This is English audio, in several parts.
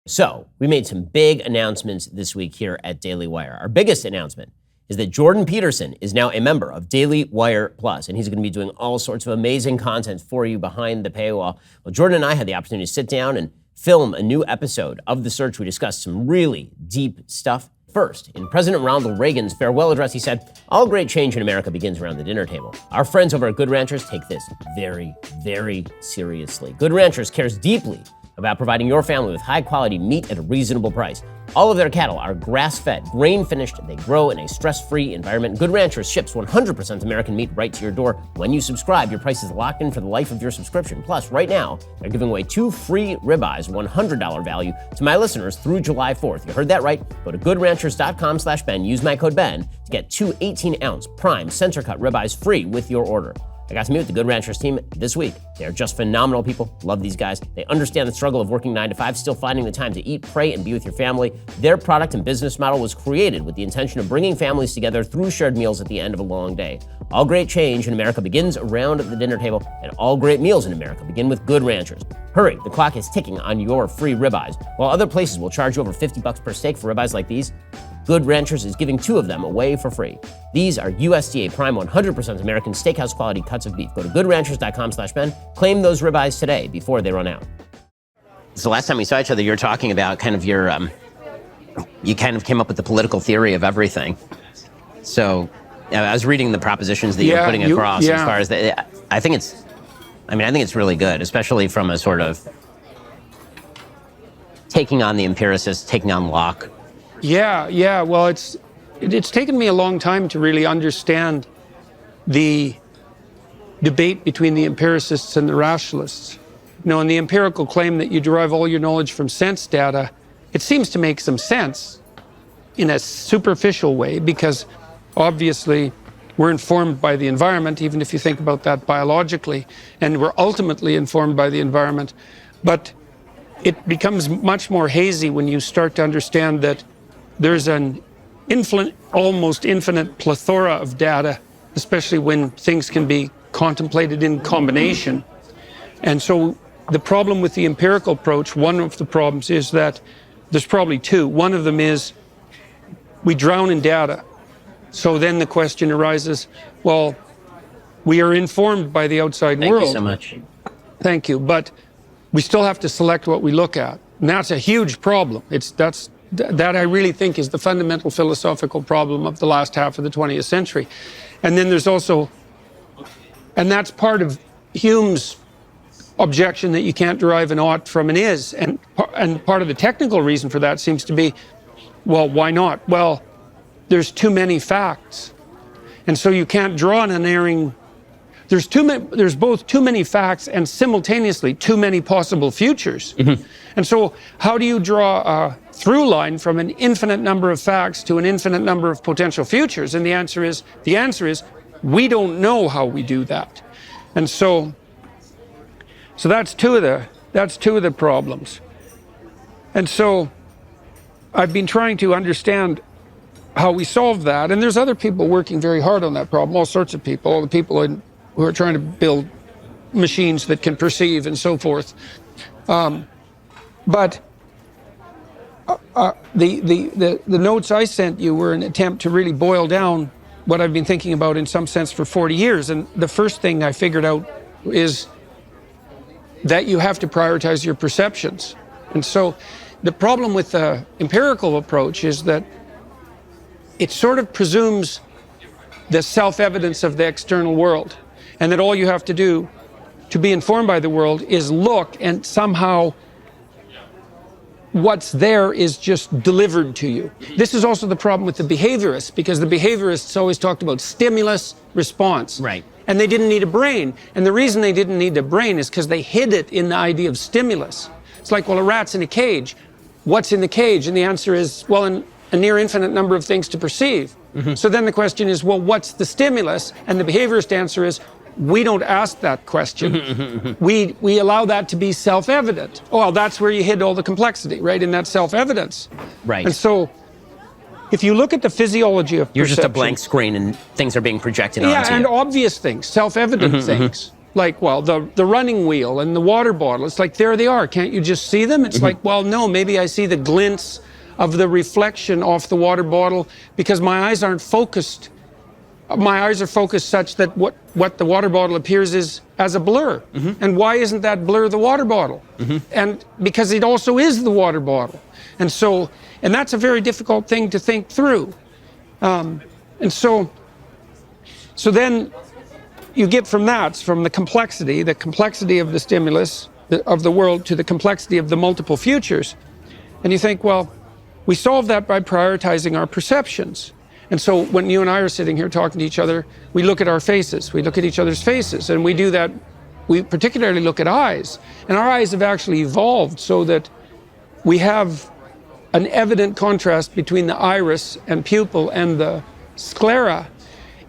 So, we made some big announcements this week here at DailyWire. Our biggest announcement is that Jordan Peterson is now a member of DailyWire Plus, and he's going to be doing all sorts of amazing content for you behind the paywall. Well, Jordan and I had the opportunity to sit down and film a new episode of The Search. We discussed some really deep stuff. First, in President Ronald Reagan's farewell address, he said, "All great change in America begins around the dinner table. Our friends over at Good Ranchers take this very, very seriously. Good Ranchers cares deeply about providing your family with high-quality meat at a reasonable price. All of their cattle are grass-fed, grain-finished, and they grow in a stress-free environment. Good Ranchers ships 100% American meat right to your door. When you subscribe, your price is locked in for the life of your subscription. Plus, right now, they're giving away 2 free ribeyes, $100 value, to my listeners through July 4th. You heard that right. Go to goodranchers.com/Ben. Use my code Ben to get 2 18-ounce prime center-cut ribeyes free with your order. I got to meet with the Good Ranchers team this week. They are just phenomenal people. Love these guys. They understand the struggle of working 9 to 5, still finding the time to eat, pray, and be with your family. Their product and business model was created with the intention of bringing families together through shared meals at the end of a long day. All great change in America begins around the dinner table, and all great meals in America begin with Good Ranchers. Hurry, the clock is ticking on your free ribeyes. While other places will charge you over $50 per steak for ribeyes like these, Good Ranchers is giving 2 of them away for free. These are USDA Prime 100% American steakhouse quality cuts of beef. Go to goodranchers.com/Ben. Claim those ribeyes today before they run out. So last time we saw each other, you were talking about kind of your, you kind of came up with the political theory of everything. So I was reading the propositions that you're putting across as far as I think it's really good, especially from a sort of taking on the empiricists, taking on Locke. Yeah. Well, it's taken me a long time to really understand the debate between the empiricists and the rationalists. You know, and the empirical claim that you derive all your knowledge from sense data, it seems to make some sense in a superficial way, because obviously we're informed by the environment, even if you think about that biologically, and we're ultimately informed by the environment. But it becomes much more hazy when you start to understand that there's an almost infinite plethora of data, especially when things can be contemplated in combination. And so the problem with the empirical approach, one of the problems is that there's probably 2. One of them is we drown in data. So then the question arises, well, we are informed by the outside world. Thank you so much. Thank you. But we still have to select what we look at. And that's a huge problem. That I really think is the fundamental philosophical problem of the last half of the 20th century. And then there's also, and that's part of Hume's objection that you can't derive an ought from an is. And part of the technical reason for that seems to be, well, why not? Well, there's too many facts. And so you can't draw an unerring. There's both too many facts and simultaneously too many possible futures. Mm-hmm. And so how do you draw a through line from an infinite number of facts to an infinite number of potential futures? And the answer is we don't know how we do that. And so that's two of the problems. And so I've been trying to understand how we solve that. And there's other people working very hard on that problem, all sorts of people, all the people who are trying to build machines that can perceive and so forth. But the notes I sent you were an attempt to really boil down what I've been thinking about in some sense for 40 years. And the first thing I figured out is that you have to prioritize your perceptions. And so the problem with the empirical approach is that it sort of presumes the self-evidence of the external world, and that all you have to do to be informed by the world is look, and somehow what's there is just delivered to you. This is also the problem with the behaviorists, because the behaviorists always talked about stimulus, response. Right. And they didn't need a brain. And the reason they didn't need a brain is because they hid it in the idea of stimulus. It's like, well, a rat's in a cage. What's in the cage? And the answer is, well, a near infinite number of things to perceive. Mm-hmm. So then the question is, well, what's the stimulus? And the behaviorist answer is, we don't ask that question. we allow that to be self-evident. Oh, well, that's where you hid all the complexity, right? In that self-evidence. Right. And so if you look at the physiology of You're perception, just a blank screen and things are being projected onto you. Yeah, and obvious things, self-evident things. like, well, the running wheel and the water bottle. It's like, there they are. Can't you just see them? It's like, well, no, maybe I see the glints of the reflection off the water bottle because my eyes aren't focused. My eyes are focused such that what the water bottle appears is as a blur. And why isn't that blur the water bottle? And because it also is the water bottle. And that's a very difficult thing to think through. And so then you get from the complexity of the stimulus of the world to the complexity of the multiple futures. And you think, well, we solve that by prioritizing our perceptions. And so when you and I are sitting here talking to each other, we look at our faces, we look at each other's faces, and we do that. We particularly look at eyes. And our eyes have actually evolved so that we have an evident contrast between the iris and pupil and the sclera.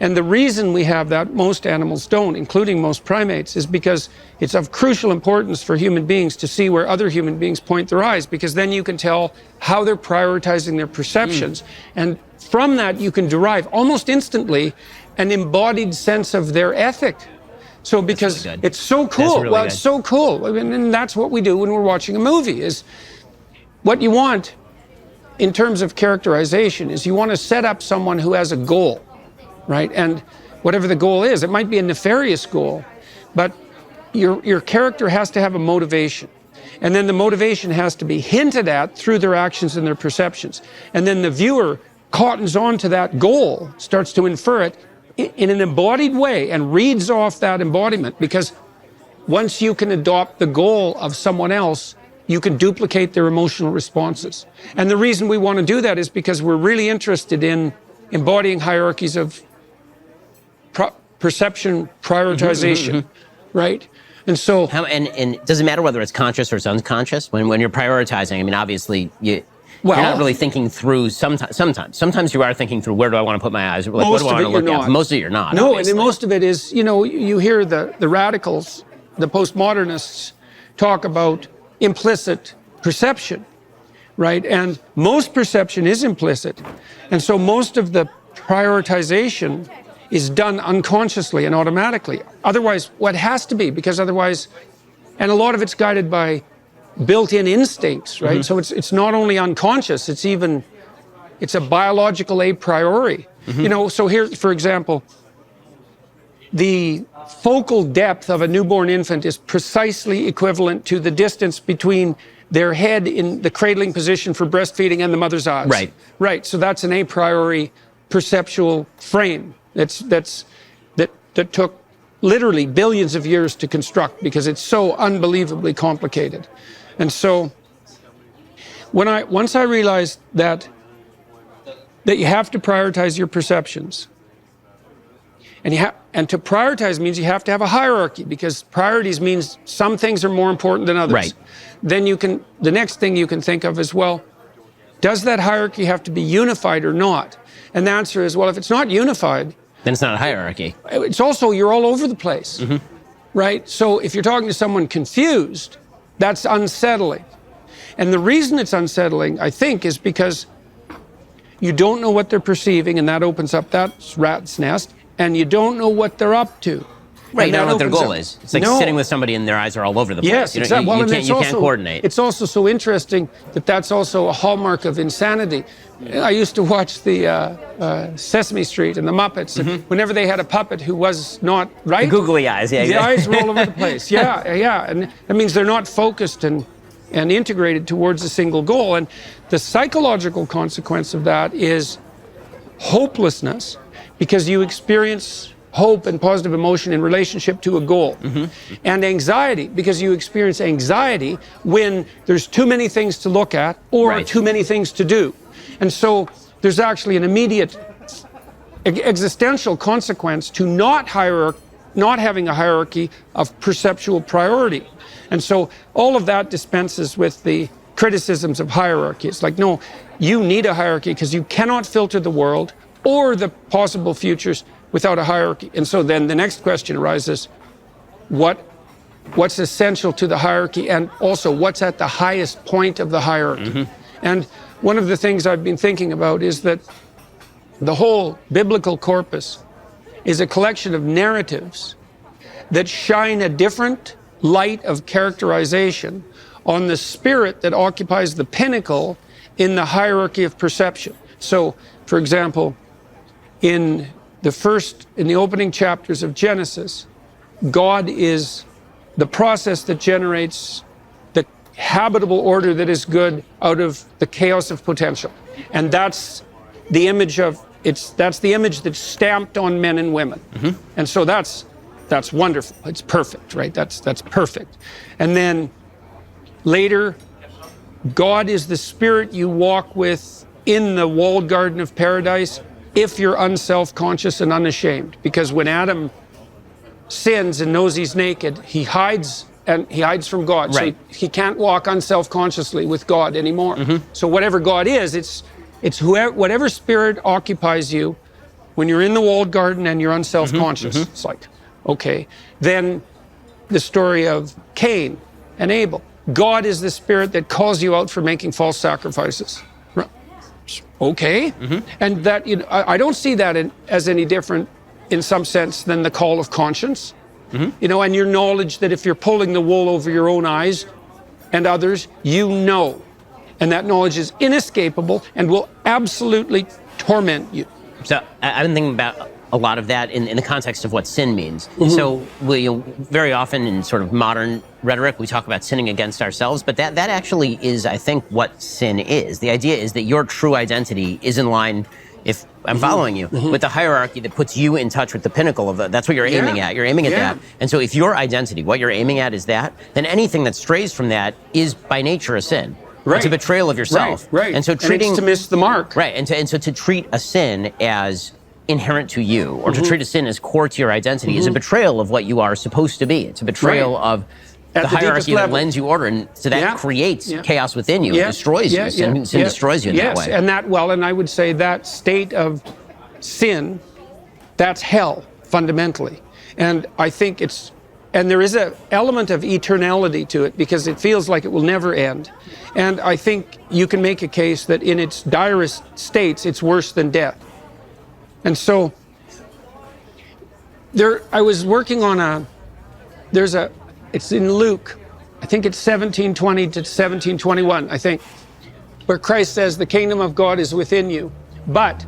And the reason we have that, most animals don't, including most primates, is because it's of crucial importance for human beings to see where other human beings point their eyes, because then you can tell how they're prioritizing their perceptions. And from that, you can derive almost instantly an embodied sense of their ethic. So because really good. It's so cool. Really well, good. It's so cool. I mean, and that's what we do when we're watching a movie, is what you want in terms of characterization is you want to set up someone who has a goal. Right? And whatever the goal is, it might be a nefarious goal, but your character has to have a motivation. And then the motivation has to be hinted at through their actions and their perceptions. And then the viewer cottons on to that goal, starts to infer it in an embodied way and reads off that embodiment, because once you can adopt the goal of someone else, you can duplicate their emotional responses. And the reason we want to do that is because we're really interested in embodying hierarchies of perception prioritization, right? And so, and does it matter whether it's conscious or it's unconscious when you're prioritizing? I mean, obviously, you're not really thinking through. Sometimes you are thinking through, where do I want to put my eyes? Like, what do I want to look at? Most of it you're not. No, obviously. and most of it is, you hear the radicals, the postmodernists talk about implicit perception, right? And most perception is implicit, and so most of the prioritization is done unconsciously and automatically. Otherwise, what has to be, because otherwise, and a lot of it's guided by built-in instincts, right? So it's not only unconscious, it's a biological a priori. So here, for example, the focal depth of a newborn infant is precisely equivalent to the distance between their head in the cradling position for breastfeeding and the mother's eyes. Right. Right, so that's an a priori perceptual frame that took literally billions of years to construct, because it's so unbelievably complicated. And so once I realized that you have to prioritize your perceptions, and to prioritize means you have to have a hierarchy, because priorities means some things are more important than others. Right. Then the next thing you can think of is, well, does that hierarchy have to be unified or not? And the answer is, well, if it's not unified, then it's not a hierarchy. It's also, you're all over the place, right? So if you're talking to someone confused, that's unsettling. And the reason it's unsettling, I think, is because you don't know what they're perceiving, and that opens up that rat's nest, and you don't know what they're up to. Right, you don't know what their goal is. It's like sitting with somebody and their eyes are all over the place. Yes, exactly. You can't coordinate. It's also so interesting that that's also a hallmark of insanity. I used to watch the Sesame Street and the Muppets, and whenever they had a puppet who was not right, the googly eyes, the eyes were all over the place. Yeah, and that means they're not focused and integrated towards a single goal. And the psychological consequence of that is hopelessness, because you experience hope and positive emotion in relationship to a goal. And anxiety, because you experience anxiety when there's too many things to look at or too many things to do. And so there's actually an immediate existential consequence to not having a hierarchy of perceptual priority. And so all of that dispenses with the criticisms of hierarchy. It's like, no, you need a hierarchy because you cannot filter the world or the possible futures without a hierarchy. And so then the next question arises, what's essential to the hierarchy, and also what's at the highest point of the hierarchy? And one of the things I've been thinking about is that the whole biblical corpus is a collection of narratives that shine a different light of characterization on the spirit that occupies the pinnacle in the hierarchy of perception. So, for example, in the opening chapters of Genesis, God is the process that generates the habitable order that is good out of the chaos of potential. And that's the image that's stamped on men and women. And so that's wonderful. It's perfect, right? That's perfect. And then later, God is the spirit you walk with in the walled garden of paradise if you're unself-conscious and unashamed. Because when Adam sins and knows he's naked, he hides from God. Right. So he can't walk unself-consciously with God anymore. So whatever God is, it's whatever spirit occupies you when you're in the walled garden and you're unself-conscious. It's like, okay. Then the story of Cain and Abel. God is the spirit that calls you out for making false sacrifices. Okay. And that, I don't see that as any different in some sense than the call of conscience. And your knowledge that if you're pulling the wool over your own eyes and others, and that knowledge is inescapable and will absolutely torment you. So I've been thinking about a lot of that in the context of what sin means. So very often in sort of modern rhetoric, we talk about sinning against ourselves, but that actually is, I think, what sin is. The idea is that your true identity is in line, if I'm following you, with the hierarchy that puts you in touch with the pinnacle of that's what you're aiming at. You're aiming at that. And so if your identity, what you're aiming at is that, then anything that strays from that is by nature a sin. Right. It's a betrayal of yourself. Right. And so it's to miss the mark. Right. And so to treat a sin as inherent to you, or to treat a sin as core to your identity, is a betrayal of what you are supposed to be. It's a betrayal of the hierarchy that lends you order, and so that creates chaos within you, and destroys you. Sin destroys you in that way. And and I would say that state of sin, that's hell, fundamentally. And I think there is an element of eternality to it, because it feels like it will never end. And I think you can make a case that in its direst states, it's worse than death. And so I was working on it's in Luke, I think it's 17:20 to 17:21, I think, where Christ says, the kingdom of God is within you. But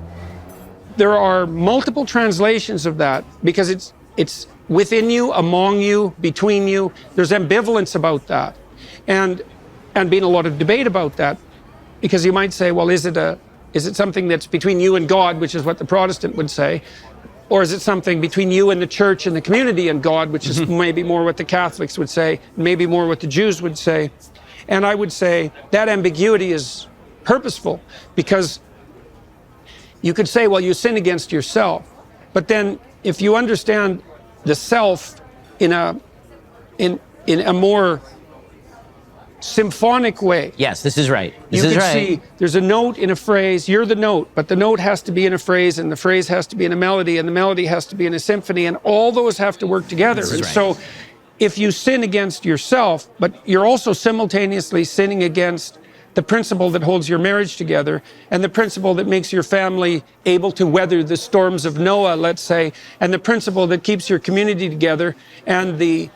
there are multiple translations of that, because it's within you, among you, between you. There's ambivalence about that. And been a lot of debate about that, because you might say, well, is it something that's between you and God, which is what the Protestant would say? Or is it something between you and the church and the community and God, which is maybe more what the Catholics would say, maybe more what the Jews would say? And I would say that ambiguity is purposeful, because you could say, well, you sin against yourself. But then if you understand the self in a more symphonic way. Yes, this is right. You can see there's a note in a phrase, you're the note, but the note has to be in a phrase, and the phrase has to be in a melody, and the melody has to be in a symphony, and all those have to work together. And so if you sin against yourself, but you're also simultaneously sinning against the principle that holds your marriage together, and the principle that makes your family able to weather the storms of Noah, let's say, and the principle that keeps your community together, and the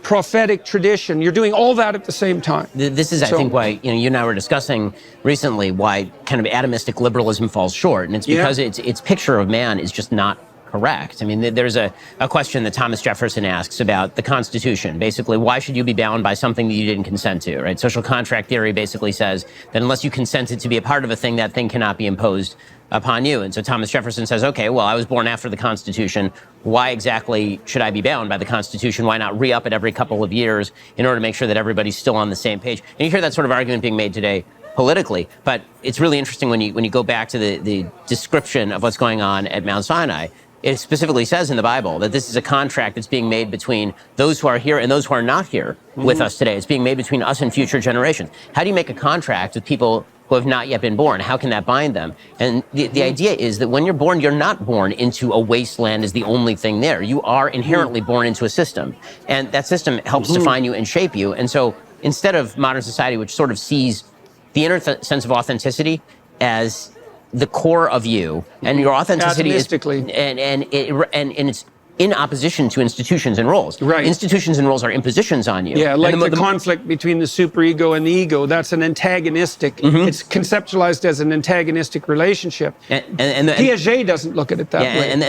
prophetic tradition. You're doing all that at the same time. This is, I think, why you and I were discussing recently why kind of atomistic liberalism falls short, and it's because its picture of man is just not correct. I mean, there's a question that Thomas Jefferson asks about the Constitution. Basically, why should you be bound by something that you didn't consent to, right? Social contract theory basically says that unless you consented to be a part of a thing, that thing cannot be imposed upon you. And so Thomas Jefferson says, okay, well, I was born after the Constitution. Why exactly should I be bound by the Constitution? Why not re-up it every couple of years in order to make sure that everybody's still on the same page? And you hear that sort of argument being made today politically, but it's really interesting when you go back to the description of what's going on at Mount Sinai. It specifically says in the Bible that this is a contract that's being made between those who are here and those who are not here with us today. It's being made between us and future generations. How do you make a contract with people who have not yet been born? How can that bind them? And the idea is that when you're born, you're not born into a wasteland as the only thing there. You are inherently born into a system. And that system helps define you and shape you. And so instead of modern society, which sort of sees the inner sense of authenticity as the core of you, and your authenticity is, and in opposition to institutions and roles. Right. Institutions and roles are impositions on you. Yeah, like And the conflict between the superego and the ego. That's an antagonistic. It's conceptualized as an antagonistic relationship. And Piaget doesn't look at it that way. And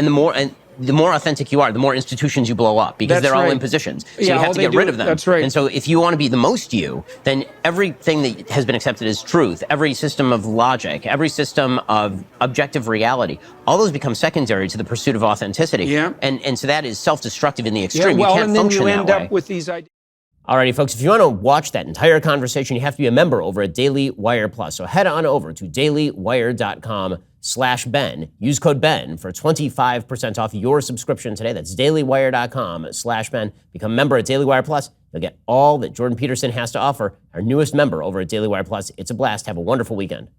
the more authentic you are, the more institutions you blow up, because they're all impositions. So you have to get rid of them. That's right. And so if you want to be the most you, then everything that has been accepted as truth, every system of logic, every system of objective reality, all those become secondary to the pursuit of authenticity. Yeah. And so that is self-destructive in the extreme. Well, you can't and then function you end that way. up with these ideas. Alrighty, folks, if you want to watch that entire conversation, you have to be a member over at DailyWire Plus. So head on over to dailywire.com/Ben. Use code Ben for 25% off your subscription today. That's dailywire.com/Ben. Become a member at DailyWire Plus. You'll get all that Jordan Peterson has to offer. Our newest member over at DailyWire Plus. It's a blast. Have a wonderful weekend.